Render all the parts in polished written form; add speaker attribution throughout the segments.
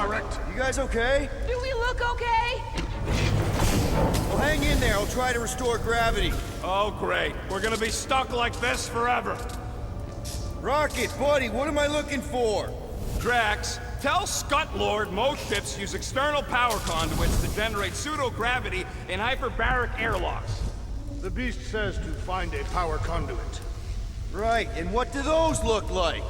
Speaker 1: Director.
Speaker 2: You guys okay?
Speaker 3: Do we look okay?
Speaker 2: Well, hang in there. I'll try to restore gravity.
Speaker 4: Oh, great. We're gonna be stuck like this forever.
Speaker 2: Rocket, buddy, what am I looking for?
Speaker 4: Drax, tell Starlord most ships use external power conduits to generate pseudo-gravity in hyperbaric airlocks.
Speaker 1: The beast says to find a power conduit.
Speaker 2: Right, and what do those look like?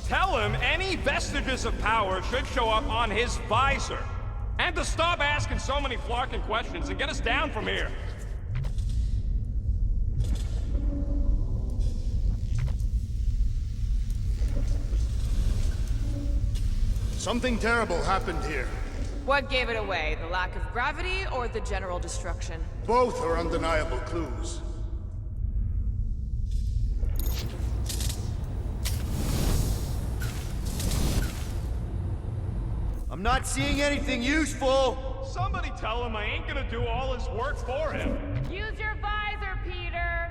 Speaker 4: Tell him any vestiges of power should show up on his visor. And to stop asking so many flarking questions and get us down from here.
Speaker 1: Something terrible happened here.
Speaker 3: What gave it away? The lack of gravity or the general destruction?
Speaker 1: Both are undeniable clues.
Speaker 2: I'm not seeing anything useful.
Speaker 4: Somebody tell him I ain't gonna do all his work for him.
Speaker 3: Use your visor, Peter!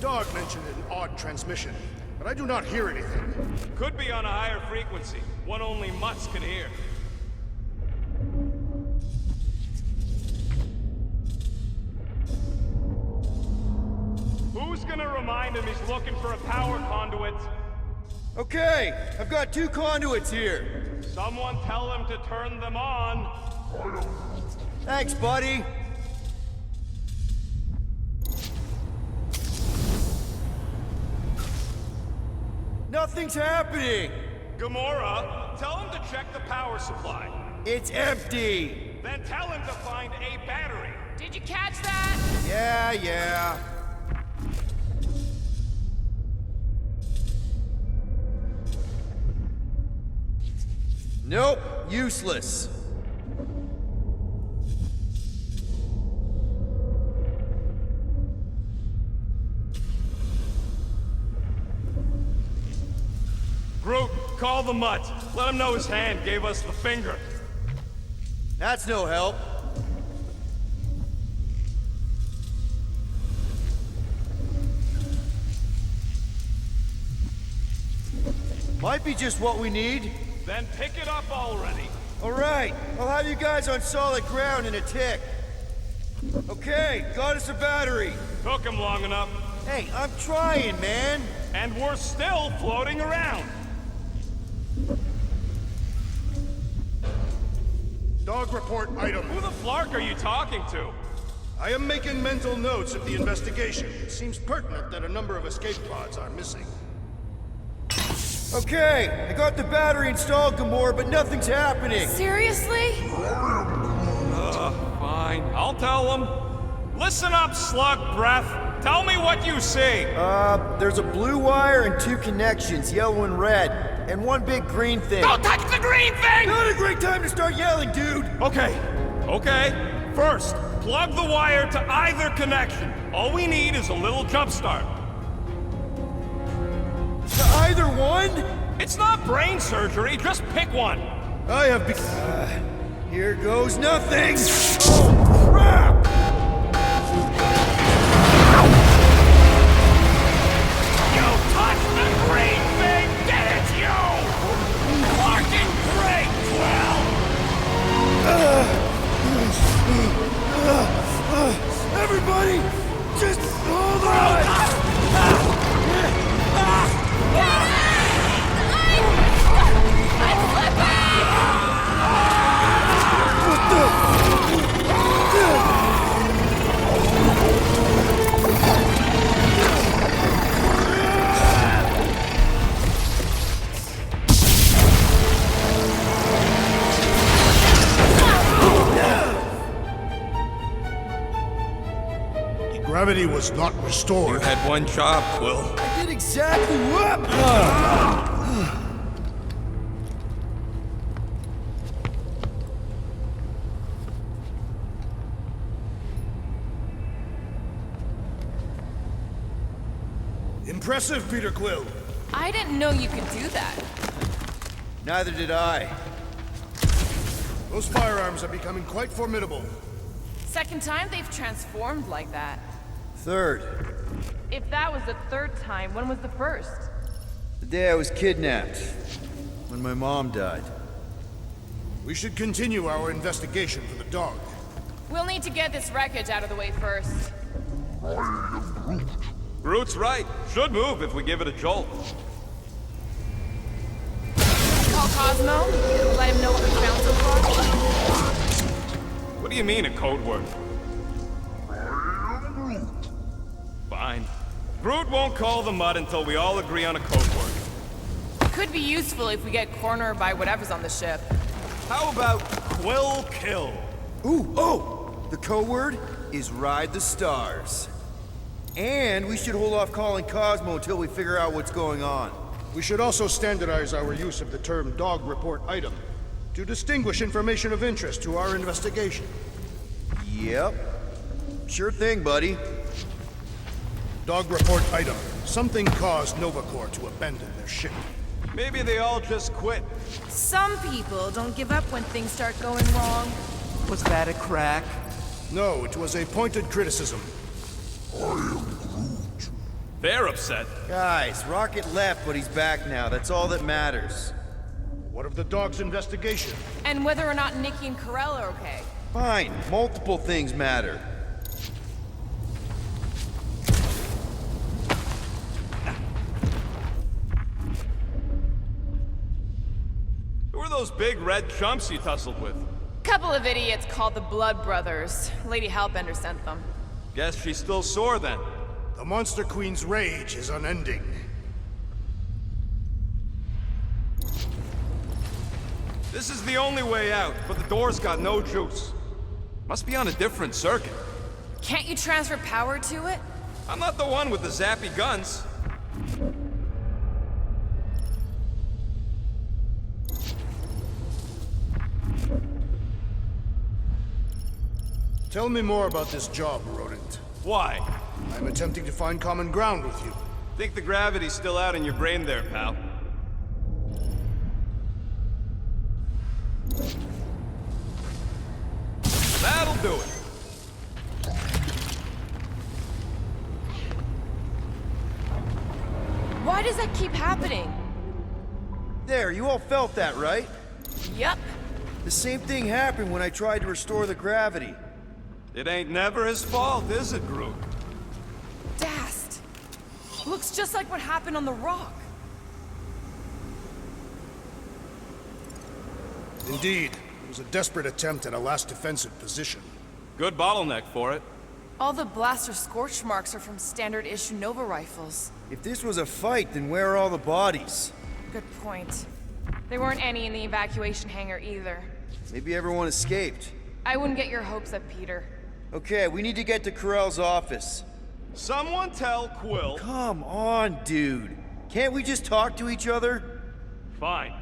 Speaker 1: Dog mentioned an odd transmission, but I do not hear anything.
Speaker 4: Could be on a higher frequency, one only mutts can hear. Who's gonna remind him he's looking for a power conduit?
Speaker 2: Okay, I've got 2 conduits here.
Speaker 4: Someone tell him to turn them on.
Speaker 2: Thanks, buddy. Nothing's happening.
Speaker 4: Gamora, tell him to check the power supply.
Speaker 2: It's empty.
Speaker 4: Then tell him to find a battery.
Speaker 3: Did you catch that?
Speaker 2: Yeah. Nope, useless.
Speaker 4: Groot, call the mutt. Let him know his hand gave us the finger.
Speaker 2: That's no help. Might be just what we need.
Speaker 4: Then pick it up already.
Speaker 2: All right, I'll have you guys on solid ground in a tick. Okay, got us a battery.
Speaker 4: Took him long enough.
Speaker 2: Hey, I'm trying, man.
Speaker 4: And we're still floating around.
Speaker 1: Dog report item.
Speaker 4: Who the flark are you talking to?
Speaker 1: I am making mental notes of the investigation. It seems pertinent that a number of escape pods are missing.
Speaker 2: Okay, I got the battery installed, Gamora, but nothing's happening.
Speaker 3: Seriously?
Speaker 4: Fine. I'll tell him. Listen up, slug breath. Tell me what you see.
Speaker 2: There's a blue wire and 2 connections, yellow and red, and 1 big green thing.
Speaker 4: Don't touch the green thing!
Speaker 2: Not a great time to start yelling, dude!
Speaker 4: Okay. First, plug the wire to either connection. All we need is a little jump start.
Speaker 2: To either one?
Speaker 4: It's not brain surgery, just pick one.
Speaker 2: I have here goes nothing! Oh, crap!
Speaker 4: You touched the green thing! Get it, you! Fucking great, Quill!
Speaker 2: Everybody, just hold on!
Speaker 1: Gravity was not restored.
Speaker 4: You had one job, Quill.
Speaker 2: I did exactly what?
Speaker 1: Impressive, Peter Quill.
Speaker 3: I didn't know you could do that.
Speaker 2: Neither did I.
Speaker 1: Those firearms are becoming quite formidable.
Speaker 3: Second time they've transformed like that.
Speaker 2: Third,
Speaker 3: If that was the third time, when was the first?
Speaker 2: the day I was kidnapped. When my mom died.
Speaker 1: We should continue our investigation for the dog.
Speaker 3: We'll need to get this wreckage out of the way first.
Speaker 4: Groot's right. Should move if we give it a jolt.
Speaker 3: Call Cosmo? Let him know what we found so far?
Speaker 4: What do you mean, a code word? Fine. Groot won't call the mud until we all agree on a code word.
Speaker 3: Could be useful if we get cornered by whatever's on the ship.
Speaker 4: How about Quill Kill?
Speaker 2: Ooh, oh! The code word is Ride the Stars. And we should hold off calling Cosmo until we figure out what's going on.
Speaker 1: We should also standardize our use of the term dog report item to distinguish information of interest to our investigation.
Speaker 2: Yep. Sure thing, buddy.
Speaker 1: Dog report item. Something caused Novacore to abandon their ship.
Speaker 4: Maybe they all just quit.
Speaker 3: Some people don't give up when things start going wrong.
Speaker 5: Was that a crack?
Speaker 1: No, it was a pointed criticism.
Speaker 4: They're upset.
Speaker 2: Guys, Rocket left, but he's back now. That's all that matters.
Speaker 1: What of the dog's investigation?
Speaker 3: And whether or not Nikki and Karel are okay.
Speaker 2: Fine, multiple things matter.
Speaker 4: Who are those big red chumps you tussled with?
Speaker 3: Couple of idiots called the Blood Brothers. Lady Hellbender sent them.
Speaker 4: Guess she's still sore then.
Speaker 1: The Monster Queen's rage is unending.
Speaker 4: This is the only way out, but the door's got no juice. Must be on a different circuit.
Speaker 3: Can't you transfer power to it?
Speaker 4: I'm not the one with the zappy guns.
Speaker 1: Tell me more about this job, Rodent.
Speaker 4: Why?
Speaker 1: I'm attempting to find common ground with you.
Speaker 4: Think the gravity's still out in your brain there, pal. That'll do it.
Speaker 3: Why does that keep happening?
Speaker 2: There, you all felt that, right?
Speaker 3: Yup.
Speaker 2: The same thing happened when I tried to restore the gravity.
Speaker 4: It ain't never his fault, is it, Groot?
Speaker 3: Dast. Looks just like what happened on the rock.
Speaker 1: Indeed, it was a desperate attempt at a last defensive position.
Speaker 4: Good bottleneck for it.
Speaker 3: All the blaster scorch marks are from standard issue Nova rifles.
Speaker 2: If this was a fight, then where are all the bodies?
Speaker 3: Good point. There weren't any in the evacuation hangar either.
Speaker 2: Maybe everyone escaped.
Speaker 3: I wouldn't get your hopes up, Peter.
Speaker 2: Okay, we need to get to Karel's office.
Speaker 4: Someone tell Quill.
Speaker 2: Come on, dude. Can't we just talk to each other?
Speaker 4: Fine.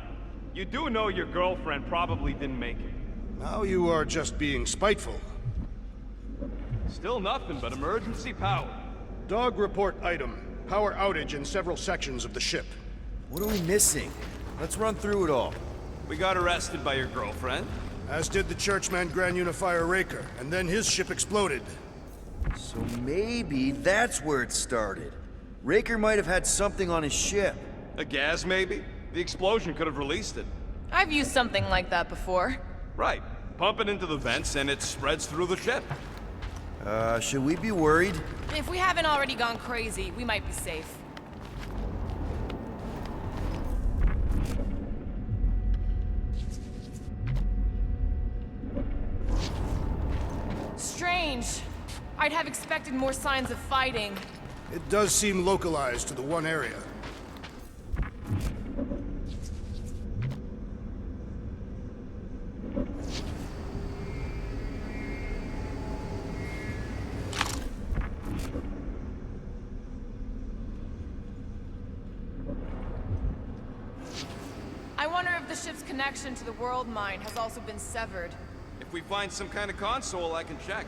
Speaker 4: You do know your girlfriend probably didn't make it.
Speaker 1: Now you are just being spiteful.
Speaker 4: Still nothing but emergency power.
Speaker 1: Dog report item. Power outage in several sections of the ship.
Speaker 2: What are we missing? Let's run through it all.
Speaker 4: We got arrested by your girlfriend.
Speaker 1: As did the churchman Grand Unifier Raker, and then his ship exploded.
Speaker 2: So maybe that's where it started. Raker might have had something on his ship.
Speaker 4: A gas, maybe? The explosion could have released it.
Speaker 3: I've used something like that before.
Speaker 4: Right. Pump it into the vents and it spreads through the ship.
Speaker 2: Should we be worried?
Speaker 3: If we haven't already gone crazy, we might be safe. Strange. I'd have expected more signs of fighting.
Speaker 1: It does seem localized to the one area.
Speaker 3: I wonder if the ship's connection to the world mine has also been severed.
Speaker 4: If we find some kind of console, I can check.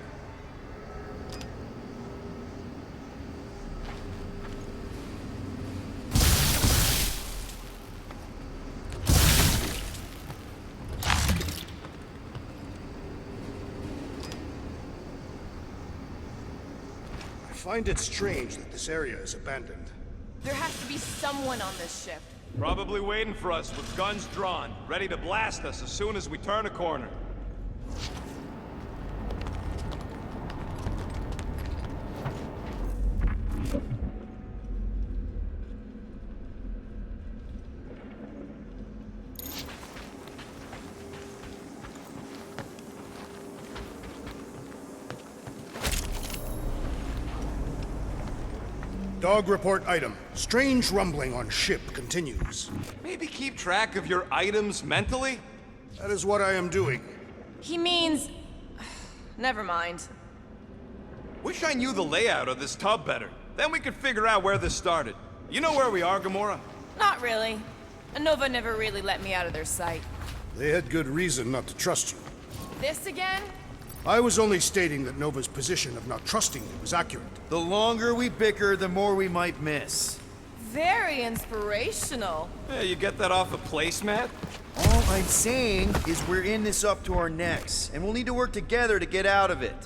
Speaker 1: find it strange that this area is abandoned.
Speaker 3: There has to be someone on this ship.
Speaker 4: Probably waiting for us with guns drawn, ready to blast us as soon as we turn a corner.
Speaker 1: Dog report item. Strange rumbling on ship continues.
Speaker 4: Maybe keep track of your items mentally?
Speaker 1: That is what I am doing.
Speaker 3: He means... Never mind.
Speaker 4: Wish I knew the layout of this tub better. Then we could figure out where this started. You know where we are, Gamora?
Speaker 3: Not really. Nova never really let me out of their sight.
Speaker 1: They had good reason not to trust you.
Speaker 3: This again?
Speaker 1: I was only stating that Nova's position of not trusting you was accurate.
Speaker 2: The longer we bicker, the more we might miss.
Speaker 3: Very inspirational.
Speaker 4: Yeah, you get that off a placemat?
Speaker 2: All I'm saying is we're in this up to our necks, and we'll need to work together to get out of it.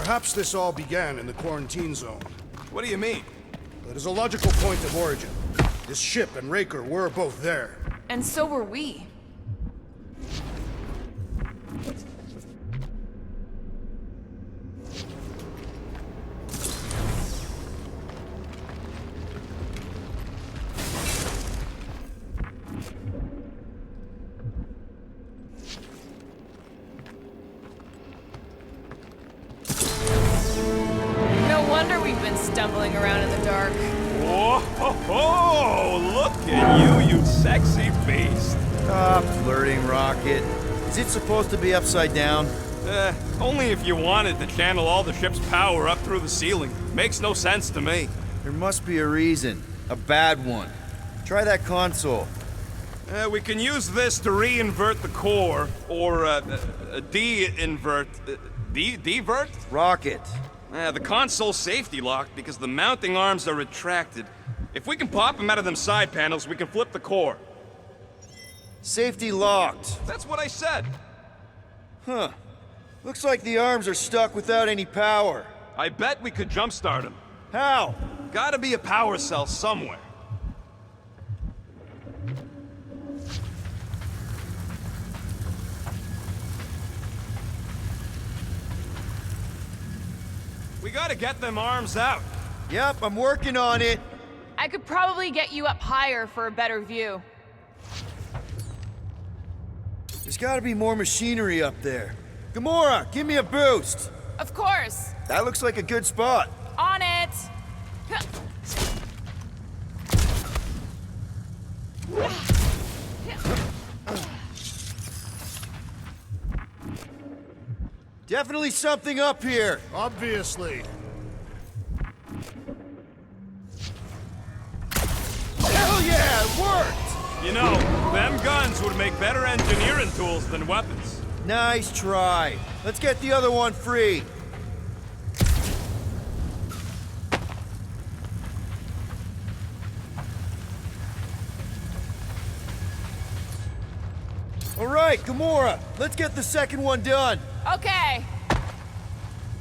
Speaker 1: Perhaps this all began in the quarantine zone.
Speaker 4: What do you mean?
Speaker 1: That is a logical point of origin. This ship and Raker were both there.
Speaker 3: And so were we. No wonder we've been stumbling around in the dark.
Speaker 4: Whoa, ho, ho, look at you sexy beast.
Speaker 2: Stop flirting, Rocket. Is it supposed to be upside down?
Speaker 4: Only if you wanted to channel all the ship's power up through the ceiling. Makes no sense to me.
Speaker 2: There must be a reason. A bad one. Try that console.
Speaker 4: We can use this to re-invert the core, or de-invert... Devert?
Speaker 2: Rocket.
Speaker 4: The console's safety locked because the mounting arms are retracted. If we can pop them out of them side panels, we can flip the core.
Speaker 2: Safety locked.
Speaker 4: That's what I said.
Speaker 2: Huh. Looks like the arms are stuck without any power.
Speaker 4: I bet we could jumpstart them.
Speaker 2: How?
Speaker 4: Gotta be a power cell somewhere. We gotta get them arms out.
Speaker 2: Yep, I'm working on it.
Speaker 3: I could probably get you up higher for a better view.
Speaker 2: There's gotta be more machinery up there. Gamora, give me a boost.
Speaker 3: Of course.
Speaker 2: That looks like a good spot.
Speaker 3: On it.
Speaker 2: Definitely something up here.
Speaker 1: Obviously.
Speaker 2: Hell yeah, it worked!
Speaker 4: You know, them guns would make better engineering tools than weapons.
Speaker 2: Nice try. Let's get the other one free. All right, Gamora, let's get the second one done.
Speaker 3: Okay,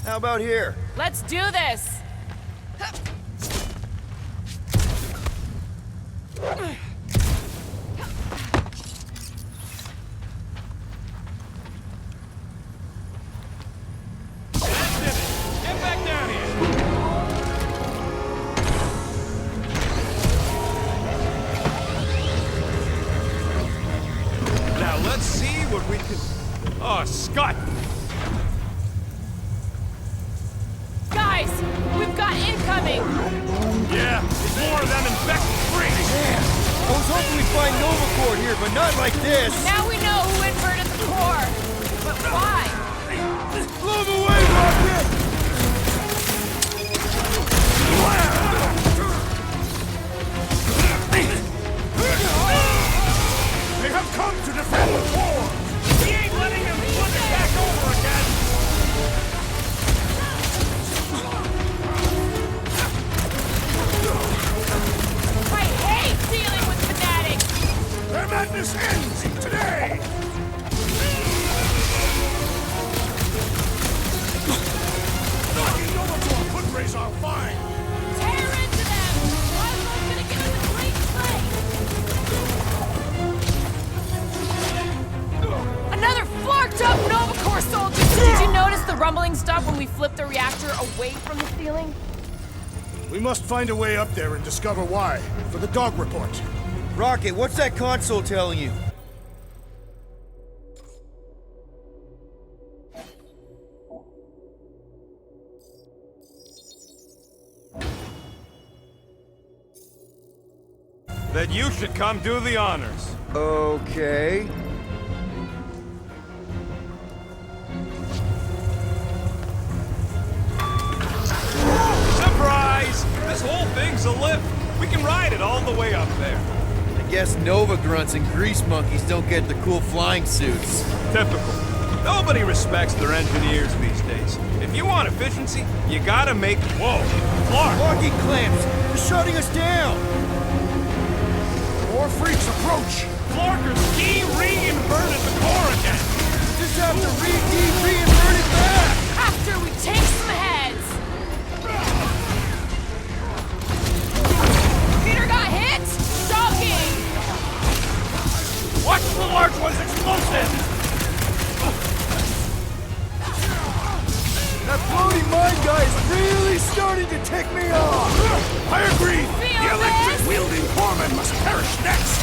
Speaker 2: How about here?
Speaker 3: let's do this.
Speaker 4: That did it. Get back down here. Now let's see what we can... Oh, Scott!
Speaker 3: Guys, we've got incoming.
Speaker 4: Yeah, it's more of them infected freaks.
Speaker 2: I was hoping we'd find Nova Cord here, but not like this.
Speaker 3: Now we know who inverted the core. But why?
Speaker 2: Blow them away, Rocket!
Speaker 1: They have come to defend the core!
Speaker 4: He ain't letting him flip it back over again.
Speaker 3: away from the ceiling?
Speaker 1: We must find a way up there and discover why, for the dog report.
Speaker 2: Rocket, what's that console telling you?
Speaker 4: That you should come do the honors.
Speaker 2: Okay.
Speaker 4: Surprise! This whole thing's a lift. We can ride it all the way up there.
Speaker 2: I guess Nova grunts and grease monkeys don't get the cool flying suits.
Speaker 4: Typical. Nobody respects their engineers these days. If you want efficiency, you gotta make... Whoa! Clark!
Speaker 2: Locking clamps! They're shutting us down!
Speaker 1: More freaks approach!
Speaker 4: Clarker's reinverted the core again!
Speaker 2: Just have to reinvert it back!
Speaker 3: After we take some heads! Peter got hit? Shocking!
Speaker 4: Watch the large one's explosive!
Speaker 2: That floating mine guy is really starting to tick me off!
Speaker 1: I agree!
Speaker 3: Feel
Speaker 1: The electric
Speaker 3: this?
Speaker 1: wielding corpsman must perish next!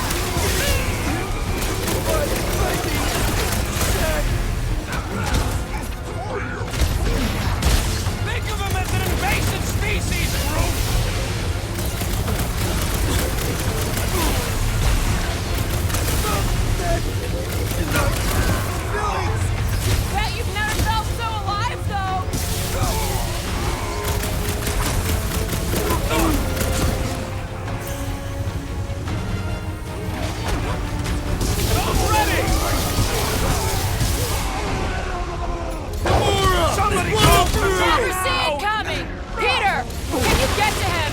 Speaker 4: Think of him as an invasive species, Groot!
Speaker 3: Bet you've never felt so alive, though!
Speaker 4: I'm ready! Somebody go through!
Speaker 3: Never see it coming! Peter! Can you get to him?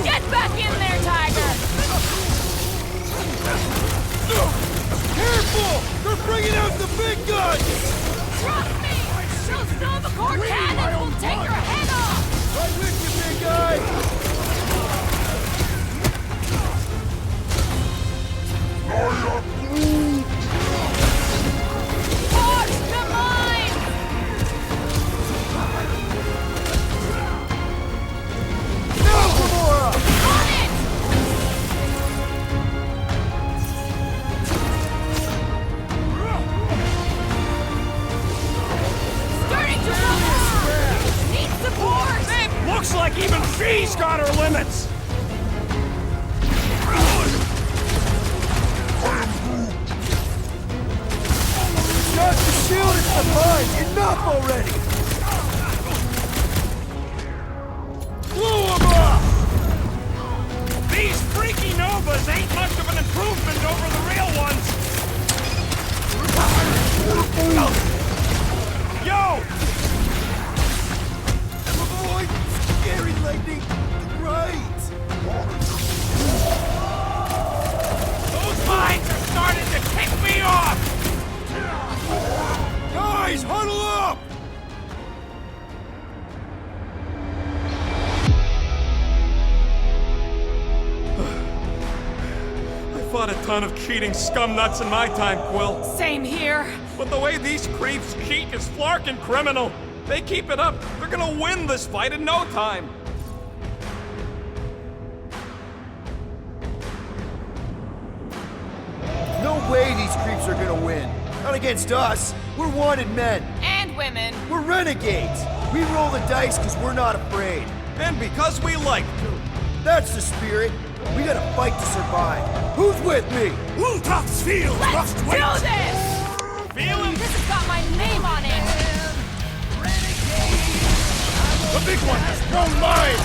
Speaker 3: Get back in there, Tiger!
Speaker 2: Careful! They're bringing out the big guns!
Speaker 3: Trust me! Those Nova Corps cannons will take your head off!
Speaker 2: Right with you, big guy!
Speaker 3: Force the mine!
Speaker 2: No, Gamora!
Speaker 3: On it! Starting to roll! Need support!
Speaker 4: Looks like even she's got her limits!
Speaker 2: It's not the shield, it's the mine! Enough already! Blew him up!
Speaker 4: These freaky Novas ain't much of an improvement over the real ones! Yo!
Speaker 2: Avoid scary lightning! Right!
Speaker 4: Those mines are starting to tick me off!
Speaker 2: Guys, huddle up!
Speaker 4: I fought a ton of cheating scumnuts in my time, Quill.
Speaker 3: Same here.
Speaker 4: But the way these creeps cheat is flarkin' criminal. They keep it up, they're gonna win this fight in no time.
Speaker 2: No way these creeps are gonna win. Not against us. We're wanted men.
Speaker 3: And women.
Speaker 2: We're renegades. We roll the dice because we're not afraid.
Speaker 4: And because we like to.
Speaker 2: That's the spirit. We gotta fight to survive. Who's with me?
Speaker 1: Ultoff's field
Speaker 3: Let's
Speaker 1: must
Speaker 3: do
Speaker 1: wait!
Speaker 3: this!
Speaker 4: Feeling?
Speaker 3: This has got my name on it!
Speaker 1: The big one has thrown mine!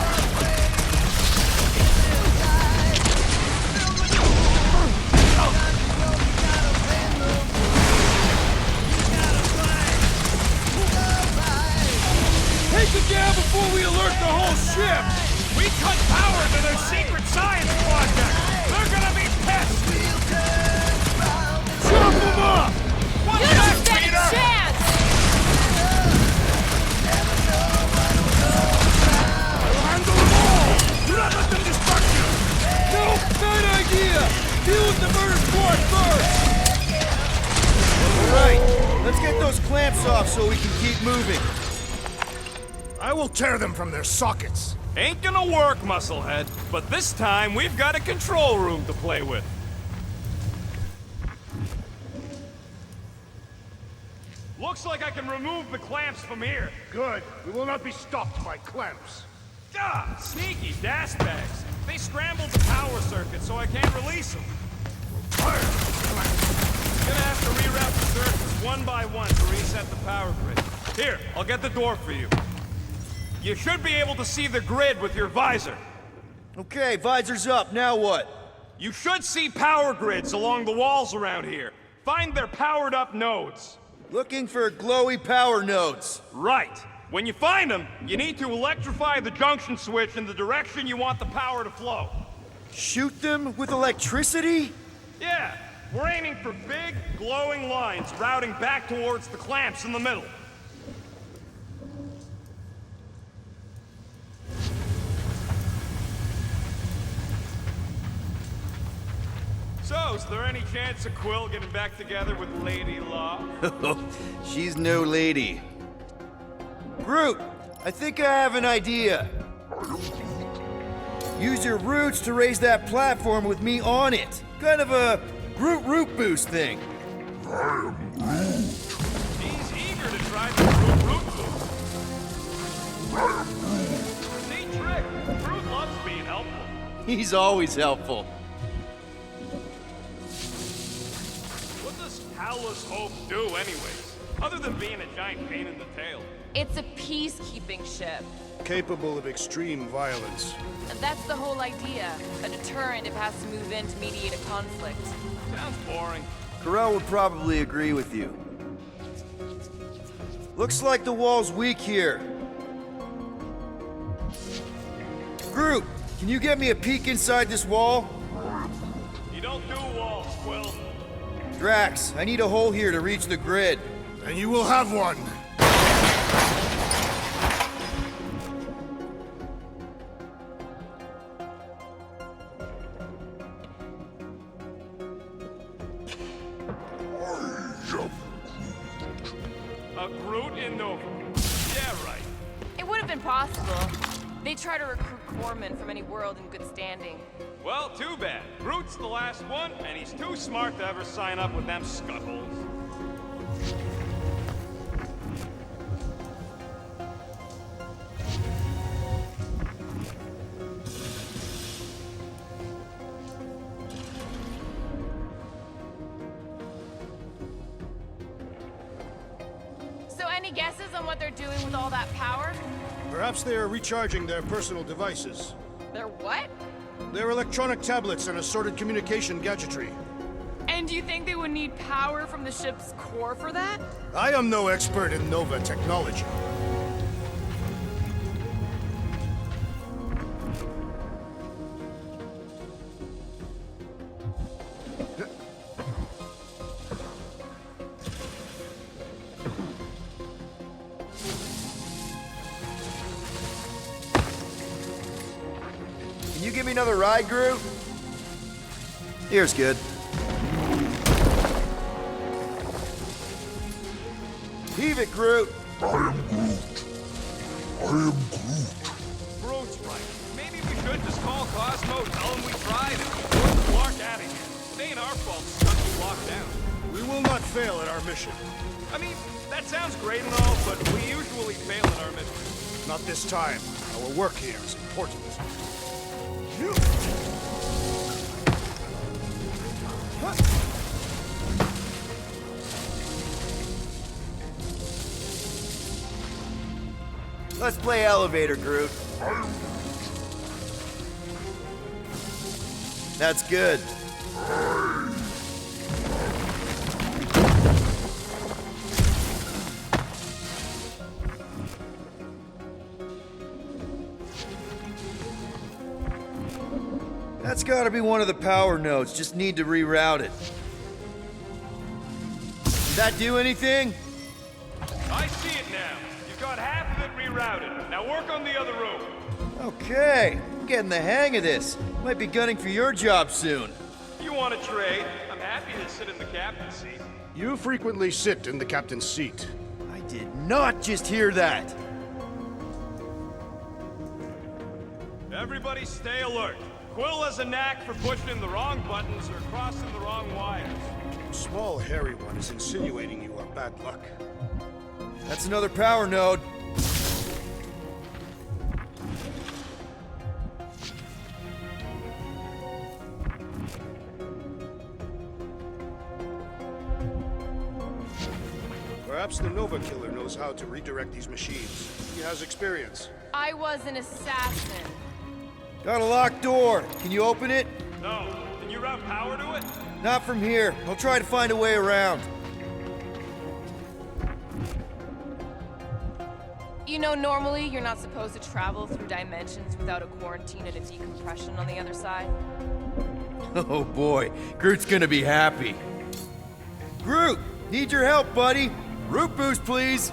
Speaker 2: Take it down before we alert the whole ship!
Speaker 4: We cut power to their secret science project! They're gonna be pissed!
Speaker 2: Chop them up!
Speaker 4: What's
Speaker 3: You
Speaker 4: that,
Speaker 3: don't stand a
Speaker 4: Peter?
Speaker 3: chance!
Speaker 1: Handle them all! Do not let them distract you!
Speaker 2: No, bad idea! Deal with the murder squad first! Alright, let's get those clamps off so we can keep moving.
Speaker 1: I will tear them from their sockets.
Speaker 4: Ain't gonna work, musclehead. But this time, we've got a control room to play with. Looks like I can remove the clamps from here.
Speaker 1: Good. We will not be stopped by clamps.
Speaker 4: Ah, sneaky dash bags. They scrambled the power circuit, so I can't release them.
Speaker 1: Fire!
Speaker 4: Gonna have to reroute the circuits one by one to reset the power grid. Here, I'll get the door for you. You should be able to see the grid with your visor.
Speaker 2: Okay, visor's up, now what?
Speaker 4: You should see power grids along the walls around here. Find their powered up nodes.
Speaker 2: Looking for glowy power nodes.
Speaker 4: Right. When you find them, you need to electrify the junction switch in the direction you want the power to flow.
Speaker 2: Shoot them with electricity?
Speaker 4: Yeah, we're aiming for big, glowing lines routing back towards the clamps in the middle. So, is there any chance of Quill getting back together with Lady Law?
Speaker 2: She's no lady. Groot, I think I have an idea. Use your roots to raise that platform with me on it. Kind of a Groot root boost thing.
Speaker 4: He's eager to try the Groot boost. Neat trick. Groot loves being helpful.
Speaker 2: He's always helpful.
Speaker 4: What does Halla's hope do anyways? Other than being a giant pain in the tail.
Speaker 3: It's a peacekeeping ship.
Speaker 1: Capable of extreme violence.
Speaker 3: That's the whole idea. A deterrent if it has to move in to mediate a conflict.
Speaker 4: Sounds boring.
Speaker 2: Corell would probably agree with you. Looks like the wall's weak here. Groot, can you get me a peek inside this wall?
Speaker 4: You don't do walls, Quill.
Speaker 2: Drax, I need a hole here to reach the grid.
Speaker 1: And you will have one.
Speaker 4: A Groot in Nova. Yeah, right.
Speaker 3: It would have been possible. They try to recruit corpsmen from any world in good standing.
Speaker 4: Well, too bad. Groot's the last one, and he's too smart to ever sign up with them scuttles.
Speaker 3: So any guesses on what they're doing with all that power?
Speaker 1: Perhaps they are recharging their personal devices.
Speaker 3: They're what?
Speaker 1: Their electronic tablets and assorted communication gadgetry.
Speaker 3: And do you think they would need power from the ship's core for that?
Speaker 1: I am no expert in Nova technology.
Speaker 2: Can you give me another ride, Groot? Here's good. Heave it, Groot!
Speaker 4: Groot's right. Maybe we should just call Cosmo, tell him we tried, and force Clark out of here. It ain't our fault stuck you locked down.
Speaker 1: We will not fail at our mission.
Speaker 4: I mean, that sounds great and all, but we usually fail at our mission.
Speaker 1: Not this time. Our work here is important.
Speaker 2: Let's play elevator, Groot. That's good. That's gotta be one of the power nodes. Just need to reroute it. Did that do anything?
Speaker 4: I see it now. You've got half of it rerouted. Now work on the other room.
Speaker 2: Okay, I'm getting the hang of this. Might be gunning for your job soon.
Speaker 4: You want to trade? I'm happy to sit in the captain's seat.
Speaker 1: You frequently sit in the captain's seat.
Speaker 2: I did not just hear that.
Speaker 4: Everybody stay alert. Quill has a knack for pushing the wrong buttons or crossing the wrong wires.
Speaker 1: The small, hairy one is insinuating you are bad luck.
Speaker 2: That's another power node.
Speaker 1: Perhaps the Nova Killer knows how to redirect these machines. He has experience.
Speaker 3: I was an assassin.
Speaker 2: Got a locked door. Can you open it?
Speaker 4: No. Can you route power to it?
Speaker 2: Not from here. I'll try to find a way around.
Speaker 3: You know, normally you're not supposed to travel through dimensions without a quarantine and a decompression on the other side.
Speaker 2: Oh boy, Groot's gonna be happy. Groot, need your help, buddy. Root boost, please.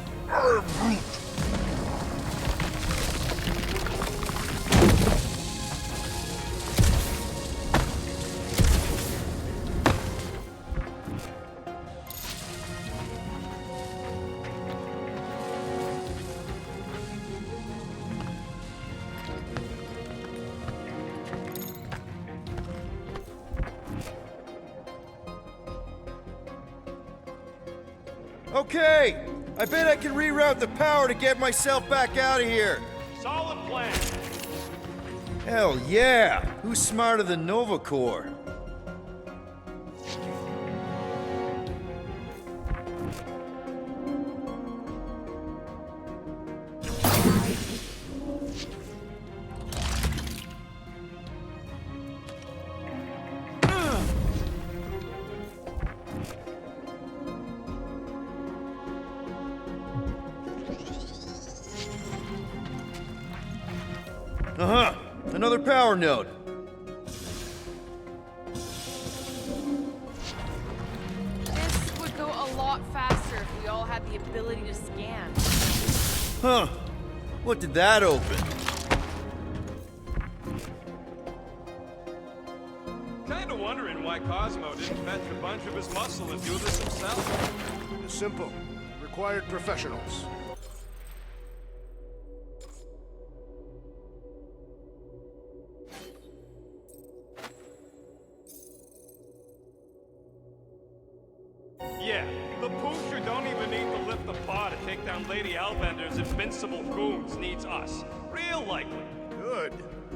Speaker 2: Okay, I bet I can reroute the power to get myself back out of here.
Speaker 4: Solid plan.
Speaker 2: Hell yeah! Who's smarter than Nova Corps? Uh-huh. Another power node.
Speaker 3: This would go a lot faster if we all had the ability to scan.
Speaker 2: Huh. What did that open?
Speaker 4: Kinda wondering why Cosmo didn't fetch a bunch of his muscle and do this himself.
Speaker 1: It's simple. Required professionals.
Speaker 4: Yeah, the poosher don't even need to lift the paw to take down Lady Albender's invincible goons. Needs us. Real likely.
Speaker 1: Good.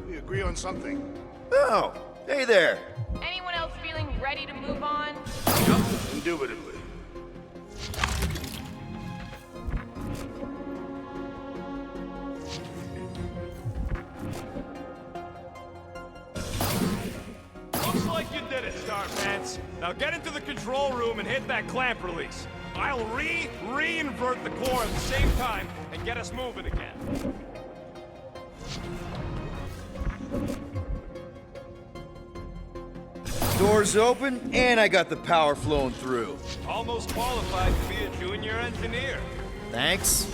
Speaker 1: We agree on something.
Speaker 2: Oh, hey there.
Speaker 3: Anyone else feeling ready to move on?
Speaker 1: Indubitably.
Speaker 4: Looks like you did it, Starpants. Now get into the control room and hit that clamp release. I'll re-invert the core at the same time and get us moving again.
Speaker 2: Doors open, and I got the power flowing through.
Speaker 4: Almost qualified to be a junior engineer.
Speaker 2: Thanks.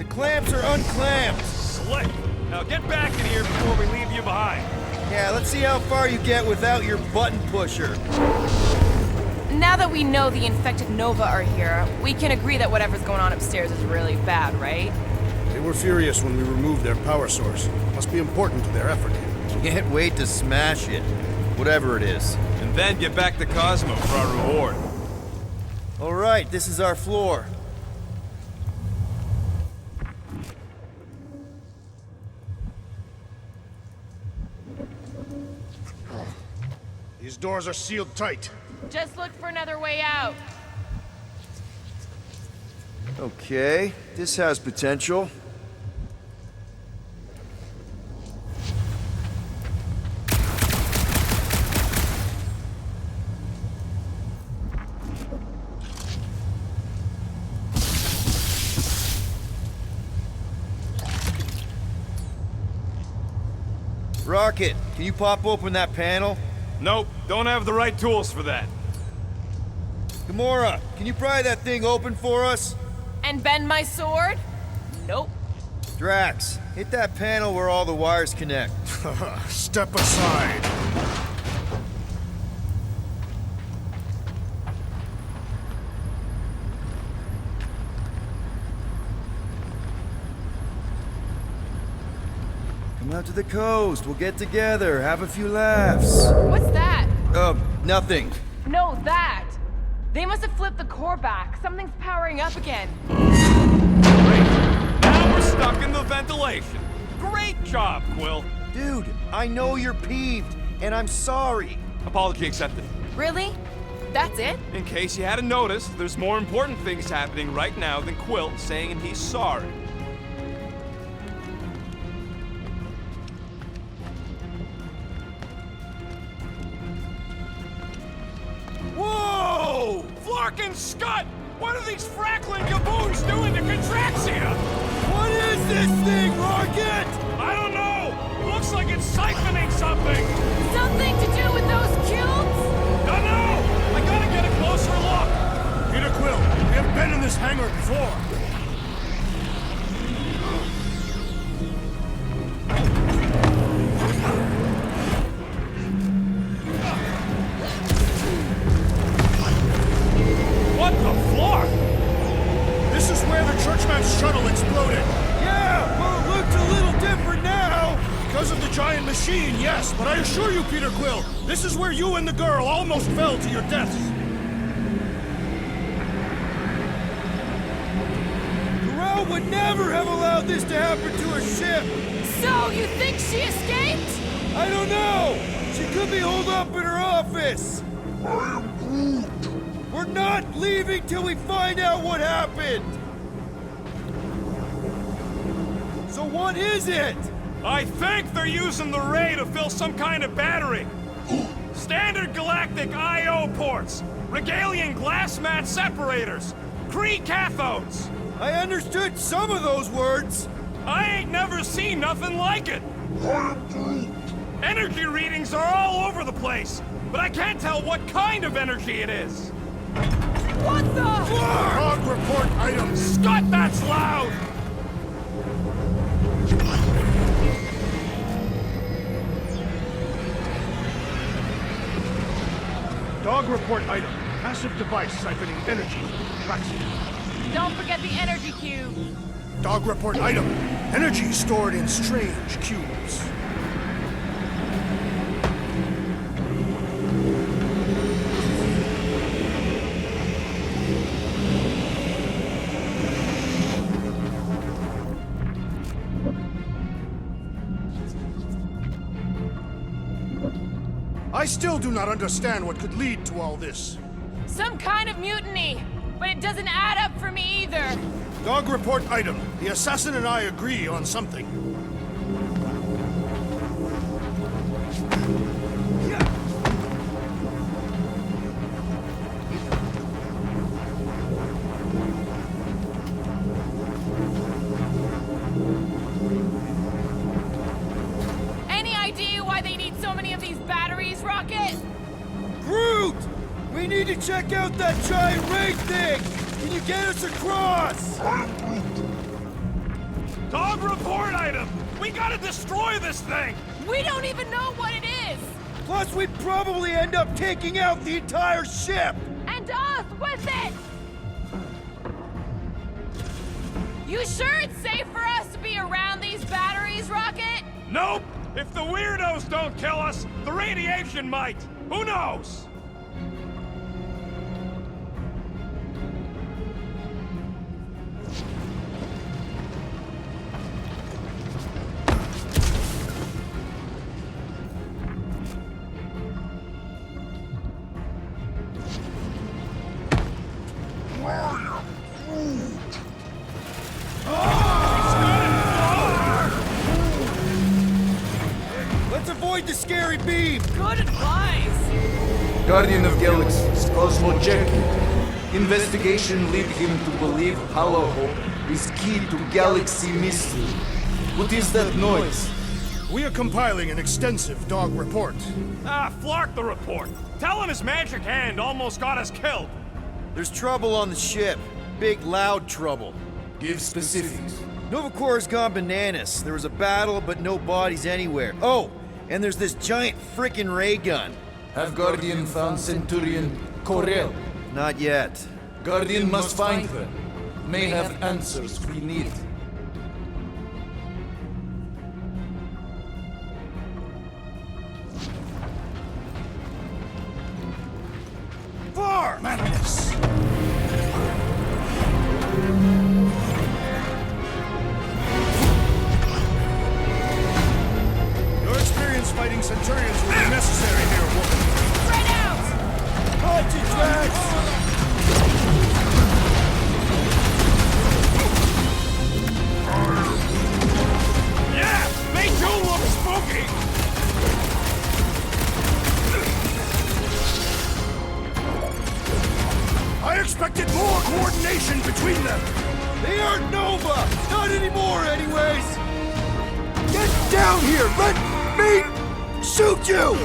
Speaker 2: Clamps are unclamped.
Speaker 4: Slick. Now get back in here before we leave you behind.
Speaker 2: Yeah, let's see how far you get without your button pusher.
Speaker 3: Now that we know the infected Nova are here, we can agree that whatever's going on upstairs is really bad, right?
Speaker 1: They were furious when we removed their power source. Must be important to their effort here.
Speaker 2: Can't wait to smash it. Whatever it is.
Speaker 4: And then get back to Cosmo for our reward.
Speaker 2: All right, this is our floor.
Speaker 1: These doors are sealed tight.
Speaker 3: Just look for another way out.
Speaker 2: Okay, this has potential. Rocket, can you pop open that panel?
Speaker 4: Nope, don't have the right tools for that.
Speaker 2: Gamora, can you pry that thing open for us?
Speaker 3: And bend my sword? Nope.
Speaker 2: Drax, hit that panel where all the wires connect.
Speaker 1: Step aside.
Speaker 2: Come out to the coast, we'll get together, have a few laughs.
Speaker 3: What's that?
Speaker 2: Nothing.
Speaker 3: No, that. They must have flipped the core back. Something's powering up again.
Speaker 4: Great. Now we're stuck in the ventilation. Great job, Quill.
Speaker 2: Dude, I know you're peeved, and I'm sorry.
Speaker 4: Apology accepted.
Speaker 3: Really? That's it?
Speaker 4: In case you hadn't noticed, there's more important things happening right now than Quill saying he's sorry. Whoa! Flark and Scud! What are these frackling gaboons doing to Contraxia?
Speaker 2: What is this thing, Rocket?
Speaker 4: I don't know! Looks like it's siphoning something!
Speaker 3: Something to do with those cubes?
Speaker 4: Don't know! I gotta get a closer look!
Speaker 1: Peter Quill, we have been in this hangar before.
Speaker 4: What the floor?
Speaker 1: This is where the Churchman's shuttle exploded.
Speaker 2: Yeah, well, it looks a little different now.
Speaker 1: Because of the giant machine, yes, but I assure you, Peter Quill, this is where you and the girl almost fell to your deaths.
Speaker 2: Corral would never have allowed this to happen to her ship.
Speaker 3: So, you think she escaped?
Speaker 2: I don't know. She could be holed up in her office. I am Groot. We're not leaving till we find out what happened. So what is it?
Speaker 4: I think they're using the ray to fill some kind of battery. Standard galactic I.O. ports, Regalian glass mat separators, Kree cathodes.
Speaker 2: I understood some of those words.
Speaker 4: I ain't never seen nothing like it. Energy readings are all over the place, but I can't tell what kind of energy it is.
Speaker 3: What the?
Speaker 1: Dog report items.
Speaker 4: Scott, that's loud!
Speaker 1: Dog report item. Passive device siphoning energy from Contraxia.
Speaker 3: Don't forget the energy cube.
Speaker 1: Dog report item. Energy stored in strange cubes. I still do not understand what could lead to all this.
Speaker 3: Some kind of mutiny, but it doesn't add up for me either.
Speaker 1: Dog report item. The assassin and I agree on something.
Speaker 3: Any idea why they need so many of these batteries, Rocket?
Speaker 2: Groot! We need to check out that giant ray thing! Can you get us across?
Speaker 4: Dog report item! We gotta destroy this thing!
Speaker 3: We don't even know what it is!
Speaker 2: Plus, we'd probably end up taking out the entire ship!
Speaker 3: And us with it! You sure it's safe for us to be around these batteries, Rocket?
Speaker 4: Nope! If the weirdos don't kill us, the radiation might! Who knows?
Speaker 2: Let's avoid the scary beam!
Speaker 3: Good advice!
Speaker 5: Guardian of Galaxies, Cosmo Jackie. Investigation lead him to believe Halla is key to galaxy mystery. What is that noise?
Speaker 1: We are compiling an extensive dog report.
Speaker 4: Ah, flark the report. Telling his magic hand almost got us killed.
Speaker 2: There's trouble on the ship. Big, loud trouble.
Speaker 5: Give specifics.
Speaker 2: Nova Corps gone bananas. There was a battle, but no bodies anywhere. Oh, and there's this giant frickin' ray gun.
Speaker 5: Have Guardian found Centurion Corel?
Speaker 2: Not yet.
Speaker 5: Guardian must find her. May have answers we need.
Speaker 1: Far! Madness! Your experience fighting Centurions will be necessary here, woman.
Speaker 3: Spread out!
Speaker 2: Punch it, Drax!
Speaker 4: Yeah, they do look spooky.
Speaker 1: I expected more coordination between them.
Speaker 2: They aren't Nova! Not anymore, anyways! Get down here! Let me shoot you!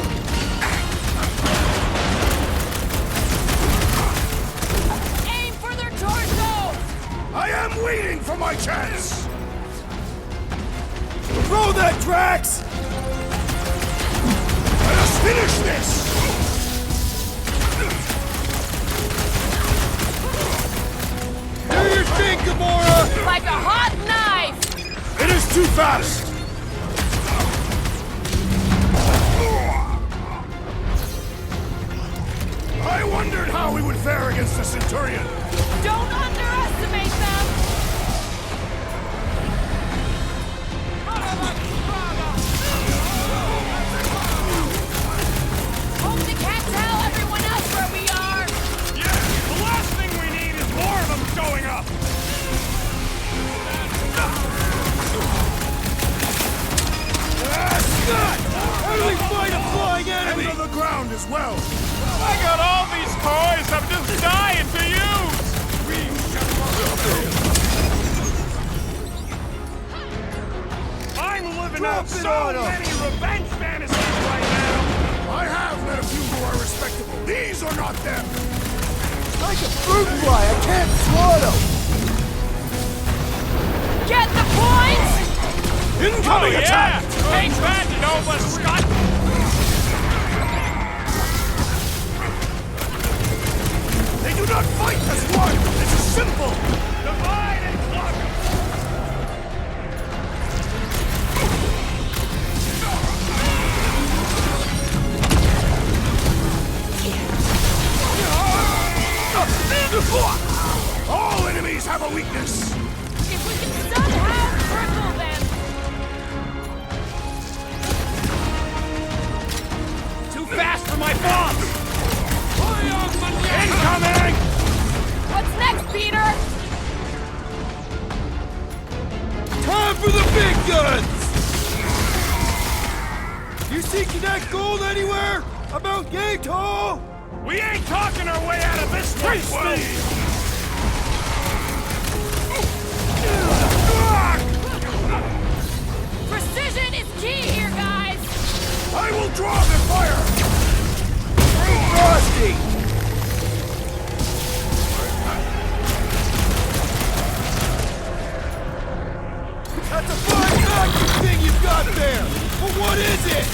Speaker 3: Aim for their torso!
Speaker 1: I am waiting for my chance.
Speaker 2: Throw that, Drax!
Speaker 1: Let us finish this.
Speaker 2: Do your thing, Gamora!
Speaker 3: Like a hot knife!
Speaker 1: It is too fast. I wondered how we would fare against the Centurion.
Speaker 3: Don't underestimate them! Hope they can't tell everyone else where we are!
Speaker 4: Yeah, the last thing we need is more of them showing up.
Speaker 2: How do we fight a flying enemy?
Speaker 1: And on the ground as well.
Speaker 4: I got all these toys I'm just dying to use. I'm living
Speaker 2: Drop
Speaker 4: out
Speaker 2: it
Speaker 4: so
Speaker 2: on 'em.
Speaker 4: many revenge fantasies right now.
Speaker 1: I have met a few who are respectable. These are not them.
Speaker 2: Like a fruit fly, I can't swallow!
Speaker 3: Get the point!
Speaker 1: Incoming attack!
Speaker 4: Take that, Nova Scott!
Speaker 1: They do not fight as one. This is simple.
Speaker 4: Divide and conquer!
Speaker 1: All enemies have a weakness.
Speaker 3: If we can somehow cripple them!
Speaker 4: Too fast for my bombs! Incoming!
Speaker 3: What's next, Peter?
Speaker 2: Time for the big guns! You see Connect Gold anywhere? About yay tall?
Speaker 4: We ain't talking our way out of this place,
Speaker 3: Precision is key here, guys!
Speaker 1: I will draw their fire.
Speaker 2: Hey, Frosty! That's a fine vacuum thing you've got there! But what is it?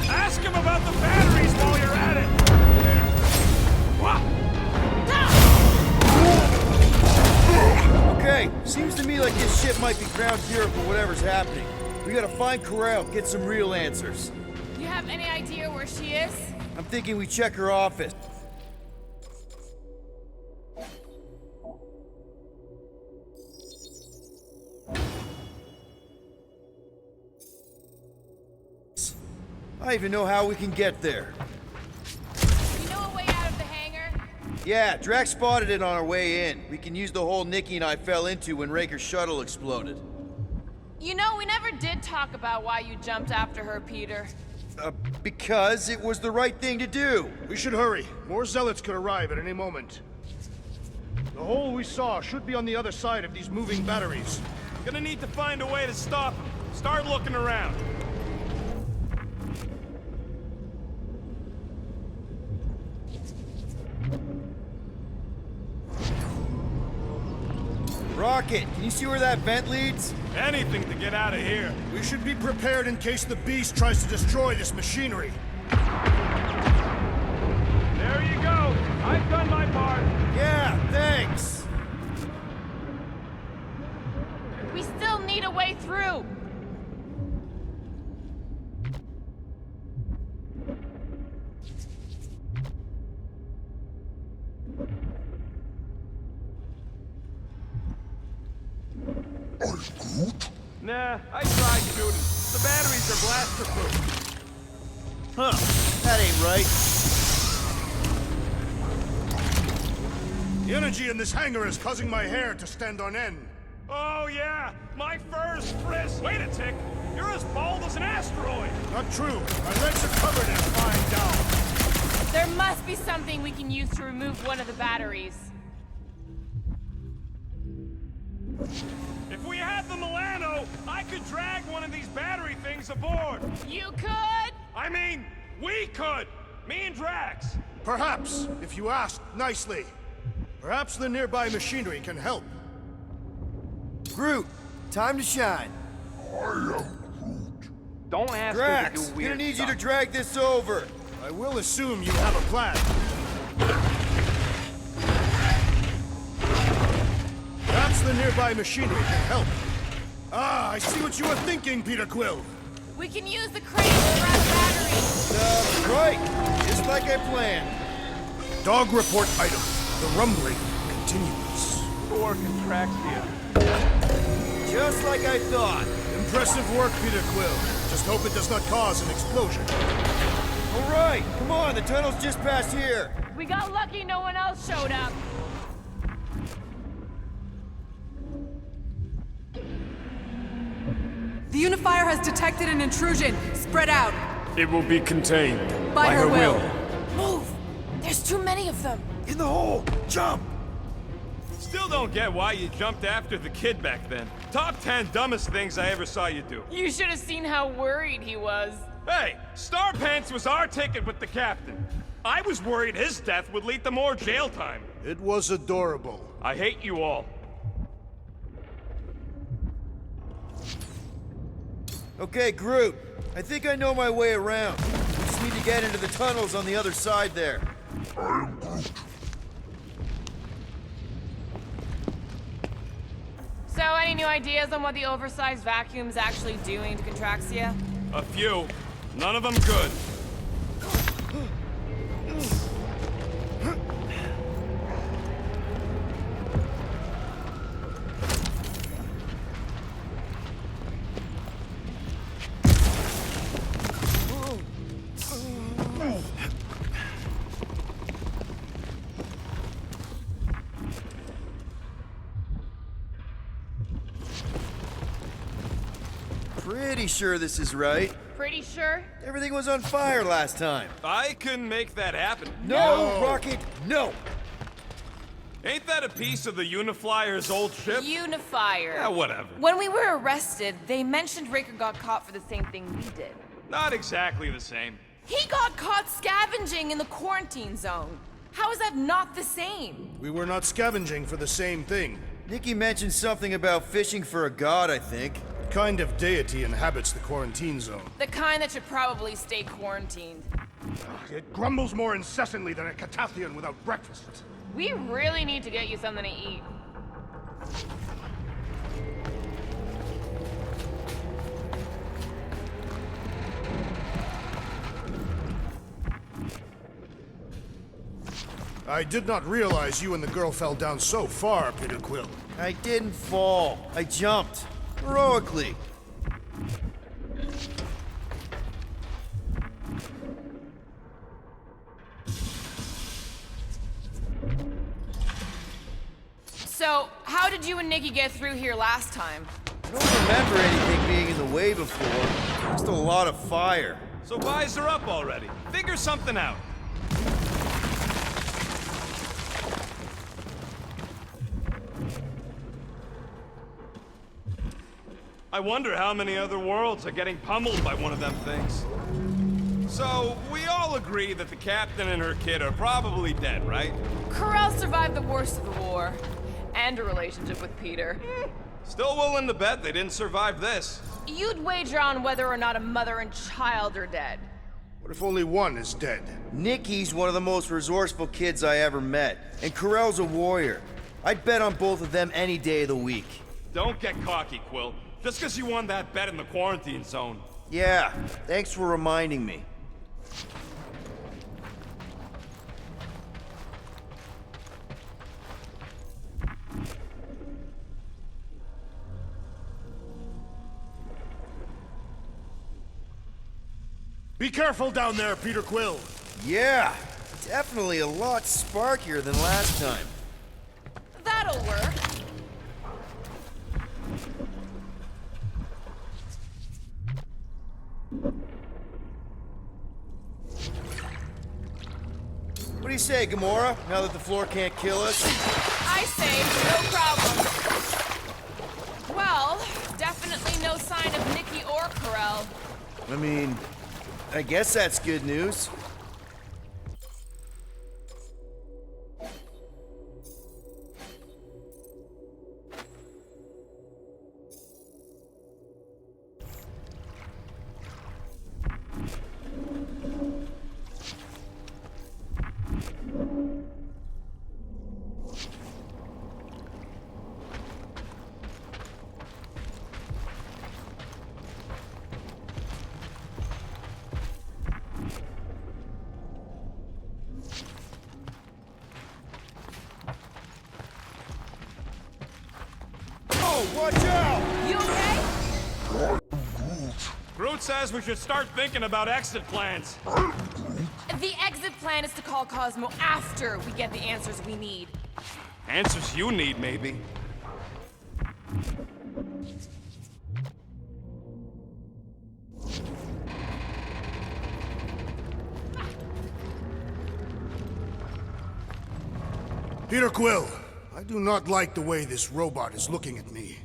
Speaker 4: Ask him about the batteries while you're at it!
Speaker 2: Okay, seems to me like this ship might be ground zero for whatever's happening. We gotta find Corel, get some real answers.
Speaker 3: Do you have any idea where she is?
Speaker 2: I'm thinking we check her office. I even know how we can get there.
Speaker 3: You know a way out of the hangar?
Speaker 2: Yeah, Drax spotted it on our way in. We can use the hole Nikki and I fell into when Raker's shuttle exploded.
Speaker 3: You know, we never did talk about why you jumped after her, Peter.
Speaker 2: Because it was the right thing to do.
Speaker 1: We should hurry. More zealots could arrive at any moment. The hole we saw should be on the other side of these moving batteries.
Speaker 4: Gonna need to find a way to stop him. Start looking around.
Speaker 2: Rocket, can you see where that vent leads?
Speaker 4: Anything to get out of here.
Speaker 1: We should be prepared in case the beast tries to destroy this machinery.
Speaker 4: There you go. I've done my part.
Speaker 2: Yeah, thanks.
Speaker 3: We still need a way through.
Speaker 4: Nah, I tried shooting. The batteries are blaster-proof.
Speaker 2: Huh, that ain't right.
Speaker 1: The energy in this hangar is causing my hair to stand on end.
Speaker 4: Oh yeah, my fur's frisk. Wait a tick. You're as bald as an asteroid.
Speaker 1: Not true. My legs are covered in fine down.
Speaker 3: There must be something we can use to remove one of the batteries.
Speaker 4: If we had the Milano, I could drag one of these battery things aboard.
Speaker 3: You could?
Speaker 4: I mean, we could. Me and Drax.
Speaker 1: Perhaps, if you ask nicely. Perhaps the nearby machinery can help.
Speaker 2: Groot, time to shine.
Speaker 4: Don't ask
Speaker 2: Drax,
Speaker 4: her to do weird
Speaker 2: gonna need you
Speaker 4: stuff.
Speaker 2: to drag this over.
Speaker 1: I will assume you have a plan. Perhaps the nearby machinery can help. Ah, I see what you were thinking, Peter Quill.
Speaker 3: We can use the crane to grab the batteries.
Speaker 2: Right, just like I planned.
Speaker 1: Dog report item. The rumbling continues.
Speaker 4: Poor Contraxia.
Speaker 2: Just like I thought.
Speaker 1: Impressive work, Peter Quill. Just hope it does not cause an explosion.
Speaker 2: All right, come on, the tunnel's just past here.
Speaker 3: We got lucky no one else showed up.
Speaker 6: The Unifier has detected an intrusion. Spread out.
Speaker 7: It will be contained.
Speaker 6: By her will.
Speaker 3: Move! There's too many of them.
Speaker 2: In the hole, jump!
Speaker 4: Still don't get why you jumped after the kid back then. Top 10 dumbest things I ever saw you do.
Speaker 3: You should have seen how worried he was.
Speaker 4: Hey, Star Pants was our ticket with the captain. I was worried his death would lead to more jail time.
Speaker 1: It was adorable.
Speaker 4: I hate you all.
Speaker 2: Okay, Groot, I think I know my way around. We just need to get into the tunnels on the other side there.
Speaker 3: So, any new ideas on what the oversized vacuum's actually doing to Contraxia?
Speaker 4: A few. None of them good.
Speaker 2: Pretty sure this is right.
Speaker 3: Pretty sure?
Speaker 2: Everything was on fire last time.
Speaker 4: I couldn't make that happen.
Speaker 2: No, Rocket, no!
Speaker 4: Ain't that a piece of the Uniflyer's old ship?
Speaker 3: Unifier.
Speaker 4: Yeah, whatever.
Speaker 3: When we were arrested, they mentioned Raker got caught for the same thing we did.
Speaker 4: Not exactly the same.
Speaker 3: He got caught scavenging in the quarantine zone. How is that not the same?
Speaker 1: We were not scavenging for the same thing.
Speaker 2: Nikki mentioned something about fishing for a god, I think.
Speaker 1: What kind of deity inhabits the quarantine zone?
Speaker 3: The kind that should probably stay quarantined.
Speaker 1: It grumbles more incessantly than a Catathian without breakfast.
Speaker 3: We really need to get you something to eat.
Speaker 1: I did not realize you and the girl fell down so far, Peter Quill.
Speaker 2: I didn't fall. I jumped. Heroically.
Speaker 3: So, how did you and Nikki get through here last time?
Speaker 2: I don't remember anything being in the way before. Just a lot of fire.
Speaker 4: So wise her up already. Figure something out. I wonder how many other worlds are getting pummeled by one of them things. So, we all agree that the captain and her kid are probably dead, right?
Speaker 3: Corel survived the worst of the war. and a relationship with Peter.
Speaker 4: Still willing to bet they didn't survive this.
Speaker 3: You'd wager on whether or not a mother and child are dead.
Speaker 1: What if only one is dead?
Speaker 2: Nikki's one of the most resourceful kids I ever met, and Carell's a warrior. I'd bet on both of them any day of the week.
Speaker 4: Don't get cocky, Quill. Just because you won that bet in the quarantine zone.
Speaker 2: Yeah, thanks for reminding me.
Speaker 1: Be careful down there, Peter Quill.
Speaker 2: Yeah, definitely a lot sparkier than last time.
Speaker 3: That'll work.
Speaker 2: What do you say, Gamora, now that the floor can't kill us?
Speaker 3: I say, no problem. Well, definitely no sign of Nikki or Carell.
Speaker 2: I mean, I guess that's good news. Watch out!
Speaker 3: You okay?
Speaker 4: Groot says we should start thinking about exit plans.
Speaker 3: The exit plan is to call Cosmo after we get the answers we need.
Speaker 4: Answers you need, maybe.
Speaker 1: Peter Quill, I do not like the way this robot is looking at me.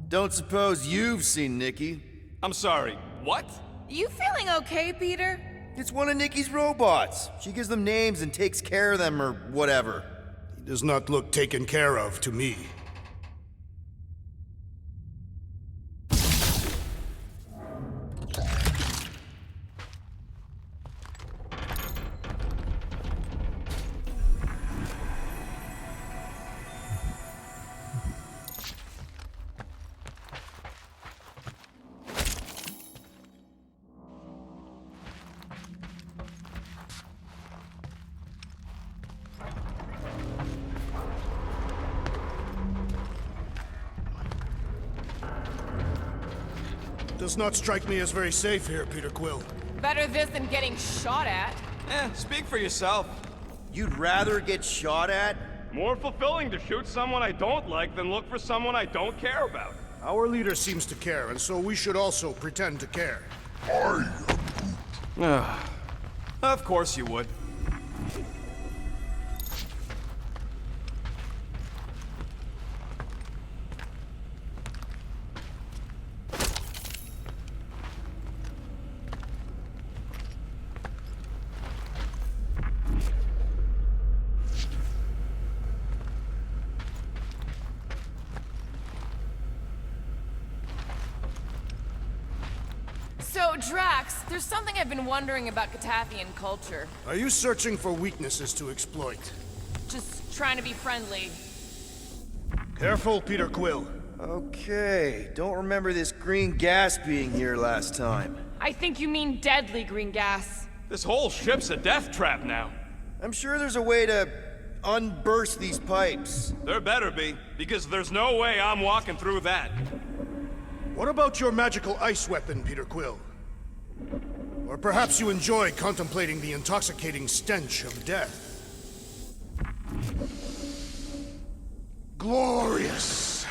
Speaker 2: Don't suppose you've seen Nikki?
Speaker 4: I'm sorry, what?
Speaker 3: You feeling okay, Peter?
Speaker 2: It's one of Nikki's robots. She gives them names and takes care of them or whatever.
Speaker 1: He does not look taken care of to me. Does not strike me as very safe here, Peter Quill.
Speaker 3: Better this than getting shot at.
Speaker 4: Speak for yourself.
Speaker 2: You'd rather get shot at?
Speaker 4: More fulfilling to shoot someone I don't like than look for someone I don't care about.
Speaker 1: Our leader seems to care, and so we should also pretend to care.
Speaker 4: Of course you would.
Speaker 3: So, Drax, there's something I've been wondering about Catathian culture.
Speaker 1: Are you searching for weaknesses to exploit?
Speaker 3: Just trying to be friendly.
Speaker 1: Careful, Peter Quill.
Speaker 2: Okay, don't remember this green gas being here last time.
Speaker 3: I think you mean deadly green gas.
Speaker 4: This whole ship's a death trap now.
Speaker 2: I'm sure there's a way to unburst these pipes.
Speaker 4: There better be, because there's no way I'm walking through that.
Speaker 1: What about your magical ice weapon, Peter Quill? Or perhaps you enjoy contemplating the intoxicating stench of death. Glorious!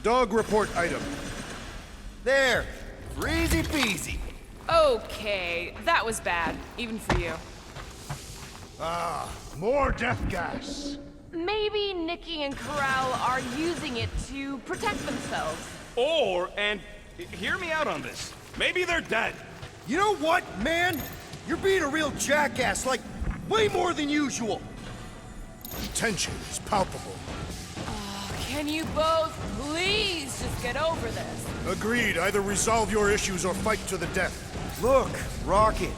Speaker 1: Dog report item.
Speaker 2: There! Easy peasy!
Speaker 3: Okay, that was bad, even for you.
Speaker 1: More death gas.
Speaker 3: Maybe Nikki and Carell are using it to protect themselves.
Speaker 4: And hear me out on this. Maybe they're dead.
Speaker 2: You know what, man? You're being a real jackass, like Way more than usual!
Speaker 1: Tension is palpable.
Speaker 3: Can you both please just get over this?
Speaker 1: Agreed. Either resolve your issues or fight to the death.
Speaker 2: Look, Rocket.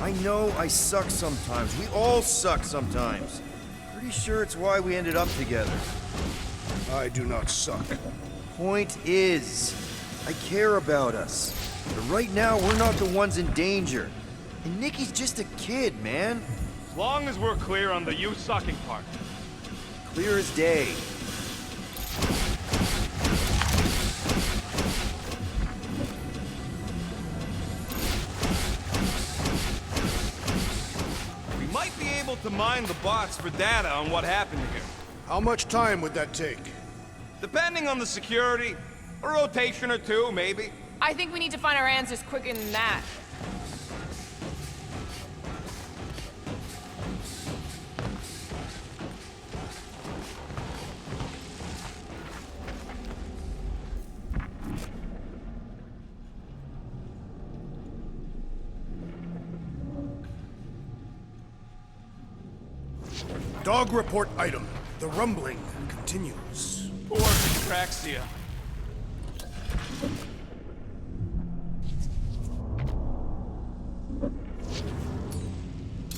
Speaker 2: I know I suck sometimes. We all suck sometimes. Pretty sure it's why we ended up together.
Speaker 1: I do not suck.
Speaker 2: Point is, I care about us. But right now, we're not the ones in danger. And Nikki's just a kid, man.
Speaker 4: As long as we're clear on the you sucking part.
Speaker 2: Clear as day.
Speaker 4: We might be able to mine the bots for data on what happened here.
Speaker 1: How much time would that take?
Speaker 4: Depending on the security, a rotation or two, maybe.
Speaker 3: I think we need to find our answers quicker than that.
Speaker 1: Dog report item. The rumbling continues.
Speaker 4: Poor Traxia.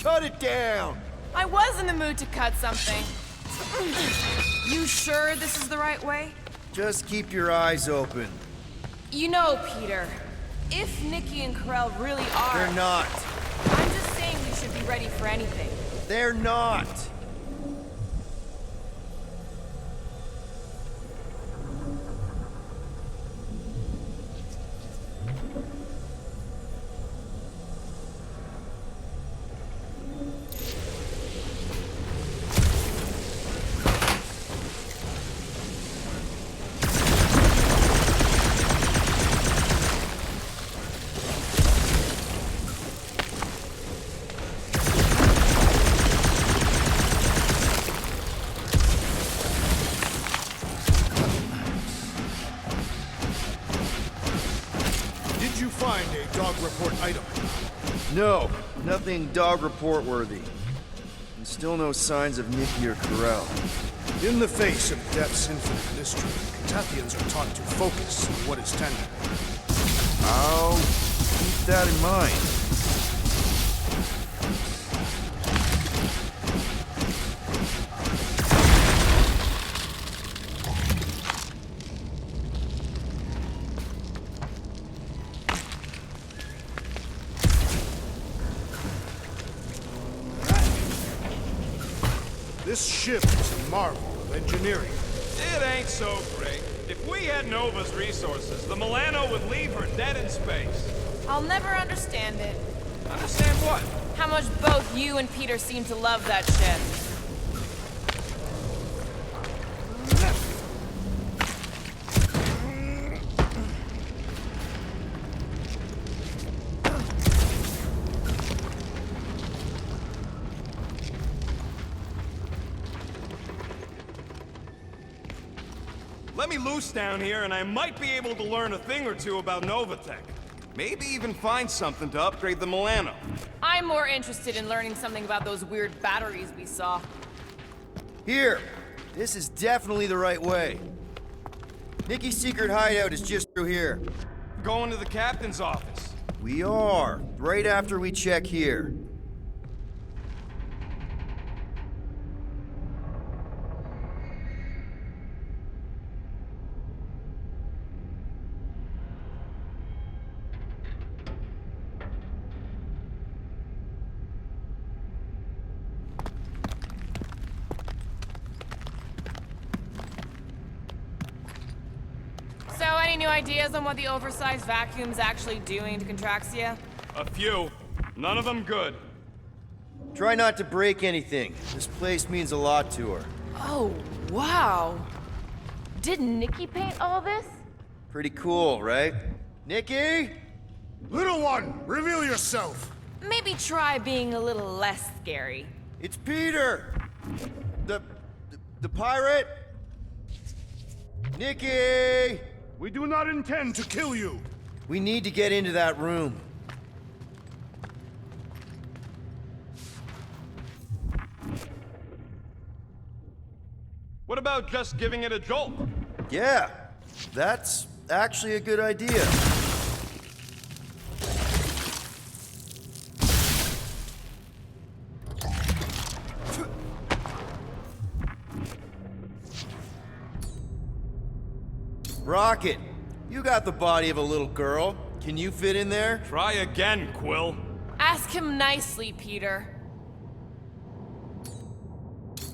Speaker 2: Cut it down!
Speaker 3: I was in the mood to cut something. You sure this is the right way?
Speaker 2: Just keep your eyes open.
Speaker 3: You know, Peter, if Nikki and Karel really are...
Speaker 2: They're not.
Speaker 3: I'm just saying we should be ready for anything.
Speaker 2: They're not.
Speaker 1: Did you find a dog report item?
Speaker 2: No, nothing dog report worthy. And still no signs of Nikki or Karel.
Speaker 1: In the face of death's infinite mystery, Catathians are taught to focus on what is tangible.
Speaker 2: I'll keep that in mind.
Speaker 1: This ship is a marvel of engineering.
Speaker 4: It ain't so great. If we had Nova's resources, the Milano would leave her dead in space.
Speaker 3: I'll never understand it.
Speaker 4: Understand what?
Speaker 3: How much both you and Peter seem to love that ship.
Speaker 4: Let me loose down here and I might be able to learn a thing or two about Novatech. Maybe even find something to upgrade the Milano.
Speaker 3: I'm more interested in learning something about those weird batteries we saw.
Speaker 2: Here, this is definitely the right way. Nikki's secret hideout is just through here.
Speaker 4: Going to the captain's office.
Speaker 2: We are, right after we check here.
Speaker 3: So, any new ideas on what the oversized vacuum's actually doing to Contraxia?
Speaker 4: A few. None of them good.
Speaker 2: Try not to break anything. This place means a lot to her.
Speaker 3: Oh, wow. Did Nikki paint all this?
Speaker 2: Pretty cool, right? Nikki?
Speaker 1: Little one, reveal yourself.
Speaker 3: Maybe try being a little less scary.
Speaker 2: It's Peter! The pirate? Nikki!
Speaker 1: We do not intend to kill you.
Speaker 2: We need to get into that room.
Speaker 4: about just giving it a jolt?
Speaker 2: Yeah, that's actually a good idea. Rocket, you got the body of a little girl. Can you fit in there?
Speaker 4: Try again, Quill.
Speaker 3: Ask him nicely, Peter.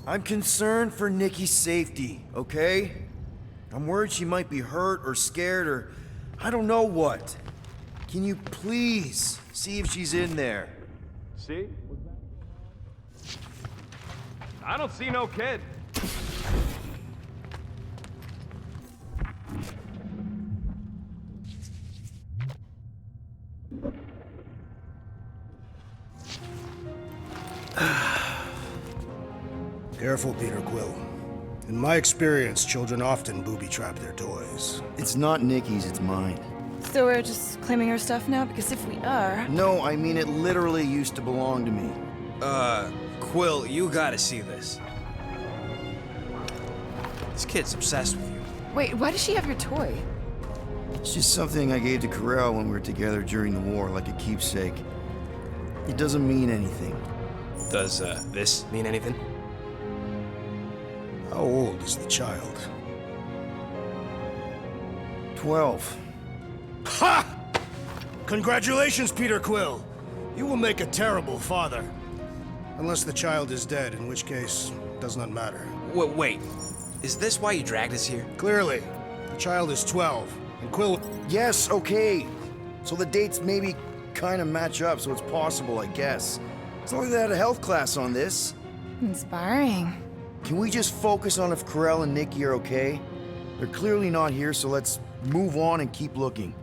Speaker 2: I'm concerned for Nikki's safety, okay? I'm worried she might be hurt or scared or I don't know what. Can you please see if she's in there?
Speaker 4: See? I don't see no kid.
Speaker 1: Careful, Peter Quill. In my experience, children often booby-trap their toys.
Speaker 2: It's not Nikki's, it's mine.
Speaker 3: So we're just claiming her stuff now? Because if we are...
Speaker 2: No, I mean it literally used to belong to me.
Speaker 8: Quill, you gotta see this. This kid's obsessed with you.
Speaker 3: Wait, why does she have your toy?
Speaker 2: It's just something I gave to Corel when we were together during the war, like a keepsake. It doesn't mean anything.
Speaker 8: Does, this mean anything?
Speaker 1: How old is the child?
Speaker 2: 12.
Speaker 1: Ha! Congratulations, Peter Quill! You will make a terrible father. Unless the child is dead, in which case, it does not matter.
Speaker 8: Wait. Is this why you dragged us here?
Speaker 1: Clearly, the child is 12, and Quill...
Speaker 2: Yes, okay. So the dates maybe kind of match up, so it's possible, I guess. It's not like they had a health class on this.
Speaker 3: Inspiring.
Speaker 2: Can we just focus on if Corel and Nikki are okay? They're clearly not here, so let's move on and keep looking.